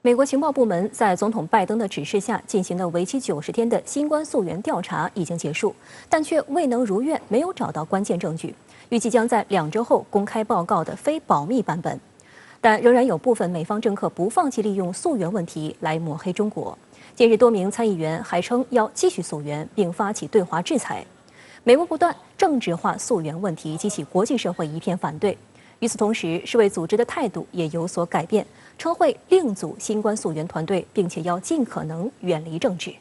美国情报部门在总统拜登的指示下进行的为期90天的新冠溯源调查已经结束，但却未能如愿，没有找到关键证据，预计将在2周后公开报告的非保密版本。但仍然有部分美方政客不放弃利用溯源问题来抹黑中国。近日，多名参议员还称要继续溯源，并发起对华制裁。美国不断政治化溯源问题，激起国际社会一片反对。与此同时，世卫组织的态度也有所改变，称会另组新冠溯源团队，并且要尽可能远离政治。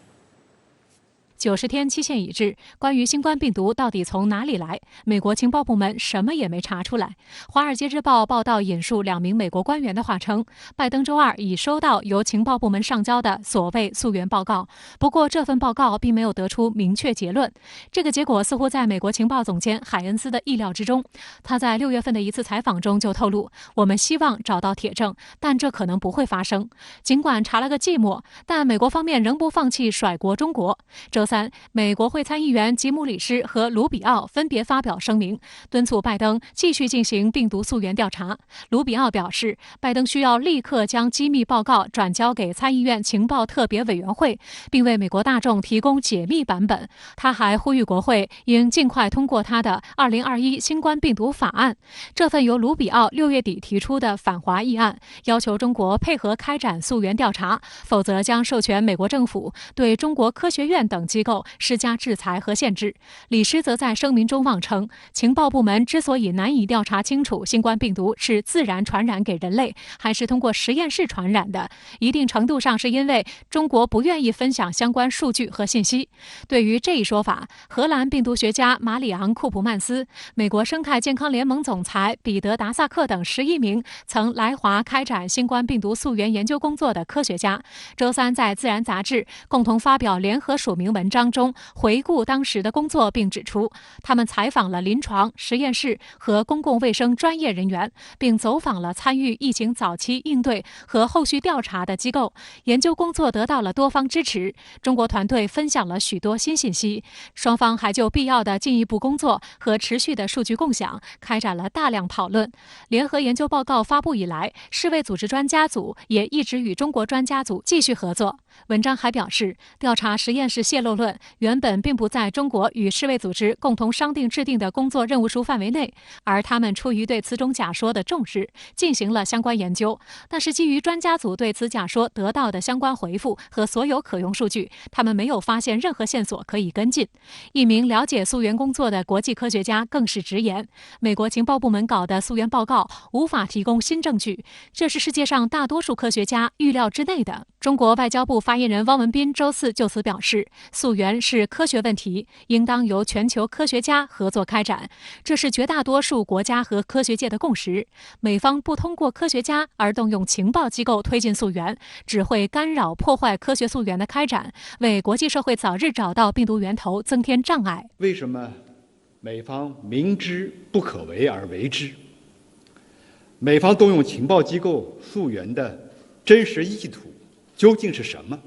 90天期限已至，关于新冠病毒到底从哪里来，美国情报部门什么也没查出来。《华尔街日报》报道引述2名美国官员的话称，拜登周2已收到由情报部门上交的所谓溯源报告，不过这份报告并没有得出明确结论。这个结果似乎在美国情报总监海恩斯的意料之中。他在6月份的一次采访中就透露，我们希望找到铁证，但这可能不会发生。尽管查了个寂寞，但美国方面仍不放弃甩锅中国。周3，美国会参议员吉姆里什和卢比奥分别发表声明，敦促拜登继续进行病毒溯源调查。卢比奥表示，拜登需要立刻将机密报告转交给参议院情报特别委员会，并为美国大众提供解密版本。他还呼吁国会应尽快通过他的2021新冠病毒法案。这份由卢比奥6月底提出的反华议案，要求中国配合开展溯源调查，否则将授权美国政府对中国科学院等机构施加制裁和限制。李施则在声明中妄称，情报部门之所以难以调查清楚新冠病毒是自然传染给人类，还是通过实验室传染的，一定程度上是因为中国不愿意分享相关数据和信息。对于这一说法，荷兰病毒学家马里昂·库普曼斯、美国生态健康联盟总裁彼得·达萨克等11名曾来华开展新冠病毒溯源研究工作的科学家，周3在《自然》杂志共同发表联合署名文章中回顾当时的工作，并指出他们采访了临床、实验室和公共卫生专业人员，并走访了参与疫情早期应对和后续调查的机构，研究工作得到了多方支持。中国团队分享了许多新信息，双方还就必要的进一步工作和持续的数据共享开展了大量讨论。联合研究报告发布以来，世卫组织专家组也一直与中国专家组继续合作。文章还表示，调查实验室泄露论原本并不在中国与世卫组织共同商定制定的工作任务书范围内，而他们出于对此种假说的重视，进行了相关研究。但是基于专家组对此假说得到的相关回复和所有可用数据，他们没有发现任何线索可以跟进。一名了解溯源工作的国际科学家更是直言，美国情报部门搞的溯源报告无法提供新证据，这是世界上大多数科学家预料之内的。中国外交部发言人汪文斌周4就此表示，溯源是科学问题，应当由全球科学家合作开展，这是绝大多数国家和科学界的共识。美方不通过科学家而动用情报机构推进溯源，只会干扰破坏科学溯源的开展，为国际社会早日找到病毒源头增添障碍。为什么美方明知不可为而为之？美方动用情报机构溯源的真实意图究竟是什么？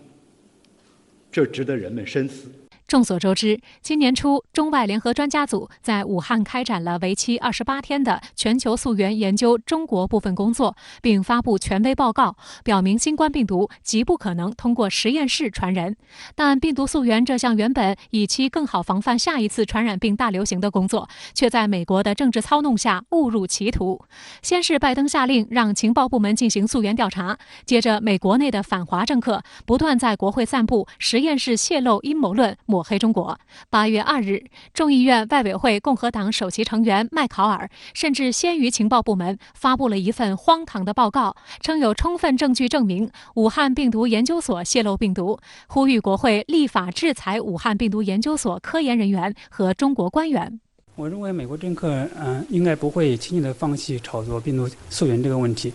这值得人们深思。众所周知，今年初，中外联合专家组在武汉开展了为期28天的全球溯源研究中国部分工作，并发布权威报告，表明新冠病毒极不可能通过实验室传人。但病毒溯源这项原本以期更好防范下一次传染病大流行的工作，却在美国的政治操弄下误入歧途。先是拜登下令让情报部门进行溯源调查，接着美国内的反华政客不断在国会散布实验室泄露阴谋论，抹黑中国。8月2日，众议院外委会共和党首席成员麦考尔甚至先于情报部门发布了一份荒唐的报告，称有充分证据证明武汉病毒研究所泄露病毒，呼吁国会立法制裁武汉病毒研究所科研人员和中国官员。我认为美国政客应该不会轻易的放弃炒作病毒溯源这个问题。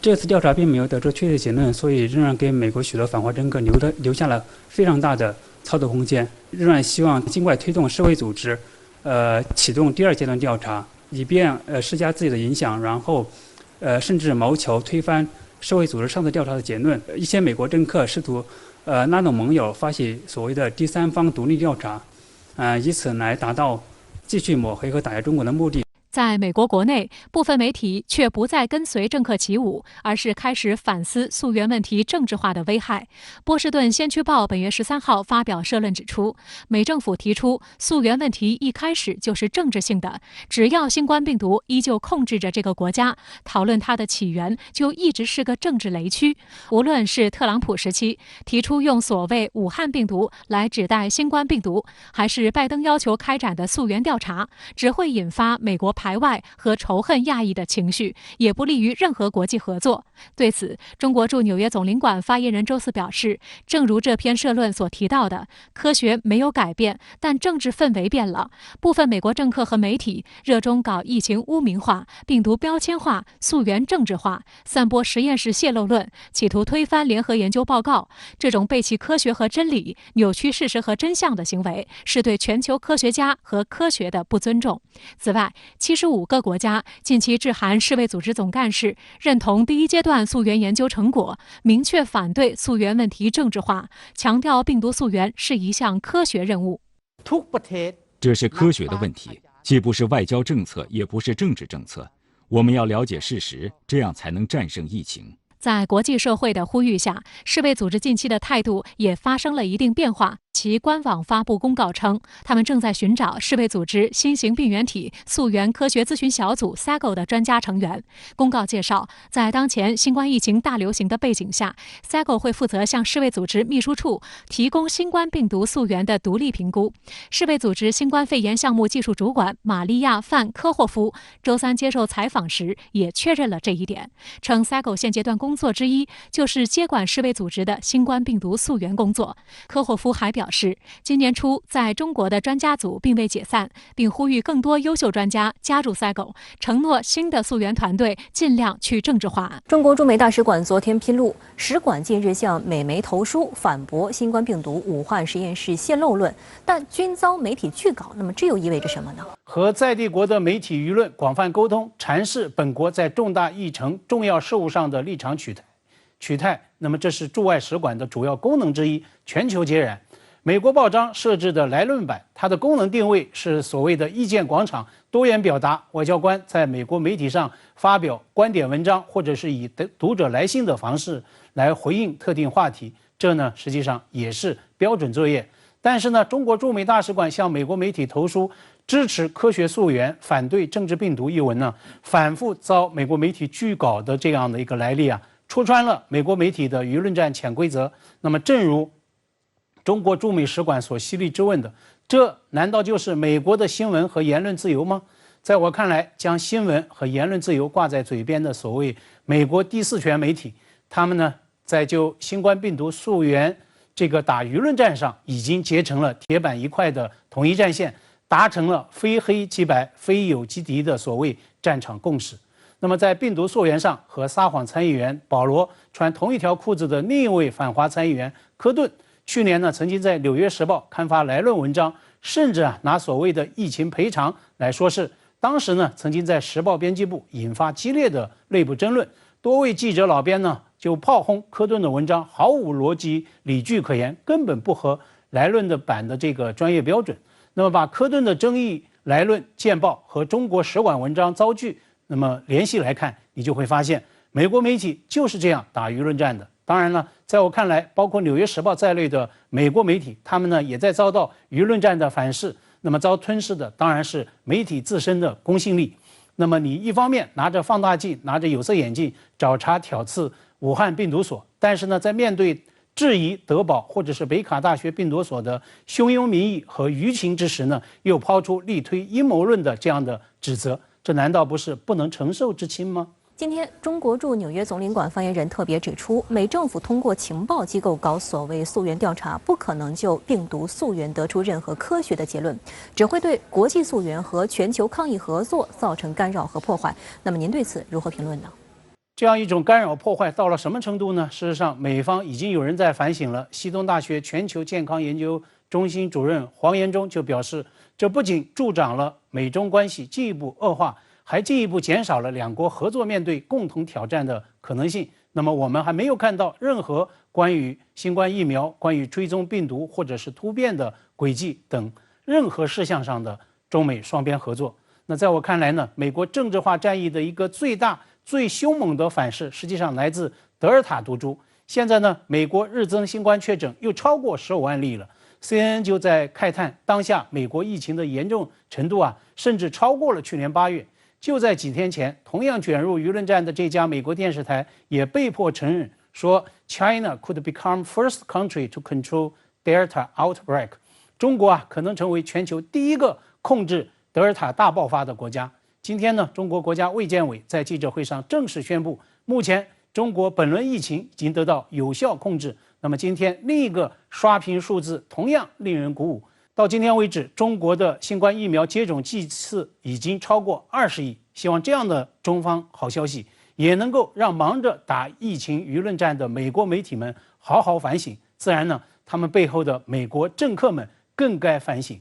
这次调查并没有得出确切结论，所以仍然给美国许多反华政客留下了非常大的操作空间。仍然希望尽快推动世卫组织启动第2阶段调查，以便施加自己的影响，然后甚至谋求推翻世卫组织上次调查的结论。一些美国政客试图拉拢盟友发起所谓的第3方独立调查，以此来达到继续抹黑和打压中国的目的。在美国国内，部分媒体却不再跟随政客起舞，而是开始反思溯源问题政治化的危害。波士顿先驱报本月13号发表社论指出，美政府提出溯源问题一开始就是政治性的，只要新冠病毒依旧控制着这个国家，讨论它的起源就一直是个政治雷区。无论是特朗普时期提出用所谓武汉病毒来指代新冠病毒，还是拜登要求开展的溯源调查，只会引发美国排外和仇恨亚裔的情绪，也不利于任何国际合作。对此，中国驻纽约总领馆发言人周四表示，正如这篇社论所提到的，科学没有改变，但政治氛围变了。部分美国政客和媒体热衷搞疫情污名化、病毒标签化、溯源政治化，散播实验室泄露论，企图推翻联合研究报告。这种背弃科学和真理、扭曲事实和真相的行为，是对全球科学家和科学的不尊重。此外，75个国家近期致函世卫组织总干事，认同第一阶段溯源研究成果，明确反对溯源问题政治化，强调病毒溯源是一项科学任务。这是科学的问题，既不是外交政策，也不是政治政策。我们要了解事实，这样才能战胜疫情。在国际社会的呼吁下，世卫组织近期的态度也发生了一定变化。其官网发布公告称，他们正在寻找世卫组织新型病原体溯源科学咨询小组 SAGO 的专家成员。公告介绍，在当前新冠疫情大流行的背景下， SAGO 会负责向世卫组织秘书处提供新冠病毒溯源的独立评估。世卫组织新冠肺炎项目技术主管玛利亚·范科霍夫周三接受采访时也确认了这一点，称 SAGO 现阶段工作之一就是接管世卫组织的新冠病毒溯源工作。科霍夫还表示，今年初在中国的专家组并未解散，并呼吁更多优秀专家加入 SAGO， 承诺新的溯源团队尽量去政治化。中国驻美大使馆昨天披露，使馆近日向美媒投书反驳新冠病毒武汉实验室泄露论，但均遭媒体拒稿。那么这又意味着什么呢？和在地国的媒体舆论广泛沟通，阐释本国在重大议程、重要事务上的立场取态。那么这是驻外使馆的主要功能之一，全球皆然。美国报章设置的来论版，它的功能定位是所谓的意见广场，多元表达。外交官在美国媒体上发表观点文章，或者是以读者来信的方式来回应特定话题，这呢实际上也是标准作业。但是呢，中国驻美大使馆向美国媒体投书支持科学溯源、反对政治病毒一文呢，反复遭美国媒体拒稿的这样的一个来历啊，戳穿了美国媒体的舆论战潜规则。那么正如中国驻美使馆所犀利质问的，这难道就是美国的新闻和言论自由吗？在我看来，将新闻和言论自由挂在嘴边的所谓美国第四权媒体，他们呢在就新冠病毒溯源这个打舆论战上，已经结成了铁板一块的统一战线，达成了非黑即白、非友即敌的所谓战场共识。那么在病毒溯源上，和撒谎参议员保罗穿同一条裤子的另一位反华参议员科顿，去年呢，曾经在《纽约时报》刊发来论文章，甚至拿所谓的疫情赔偿来说事。当时呢，曾经在《时报》编辑部引发激烈的内部争论，多位记者老编呢就炮轰科顿的文章毫无逻辑理据可言，根本不合来论的版的这个专业标准。那么把科顿的争议来论见报和中国使馆文章遭拒，那么联系来看，你就会发现美国媒体就是这样打舆论战的。当然了，在我看来，包括《纽约时报》在内的美国媒体，他们呢也在遭到舆论战的反噬。那么遭吞噬的当然是媒体自身的公信力。那么你一方面拿着放大镜、拿着有色眼镜找茬挑刺武汉病毒所，但是呢，在面对质疑德保或者是北卡大学病毒所的汹涌民意和舆情之时呢，又抛出力推阴谋论的这样的指责，这难道不是不能承受之轻吗？今天，中国驻纽约总领馆发言人特别指出，美政府通过情报机构搞所谓溯源调查，不可能就病毒溯源得出任何科学的结论，只会对国际溯源和全球抗疫合作造成干扰和破坏。那么您对此如何评论呢？这样一种干扰破坏到了什么程度呢？事实上，美方已经有人在反省了。西东大学全球健康研究中心主任黄延忠就表示，这不仅助长了美中关系进一步恶化，还进一步减少了两国合作面对共同挑战的可能性。那么我们还没有看到任何关于新冠疫苗、关于追踪病毒或者是突变的轨迹等任何事项上的中美双边合作。那在我看来呢，美国政治化战役的一个最大、最凶猛的反噬，实际上来自德尔塔毒株。现在呢，美国日增新冠确诊又超过15万例了。CNN 就在慨叹当下美国疫情的严重程度甚至超过了去年8月。就在几天前，同样卷入舆论战的这家美国电视台也被迫承认说 ，China could become first country to control Delta outbreak。中国可能成为全球第一个控制德尔塔大爆发的国家。今天呢，中国国家卫健委在记者会上正式宣布，目前中国本轮疫情已经得到有效控制。那么今天另一个刷屏数字同样令人鼓舞。到今天为止，中国的新冠疫苗接种剂次已经超过20亿。希望这样的中方好消息也能够让忙着打疫情舆论战的美国媒体们好好反省。自然呢，他们背后的美国政客们更该反省。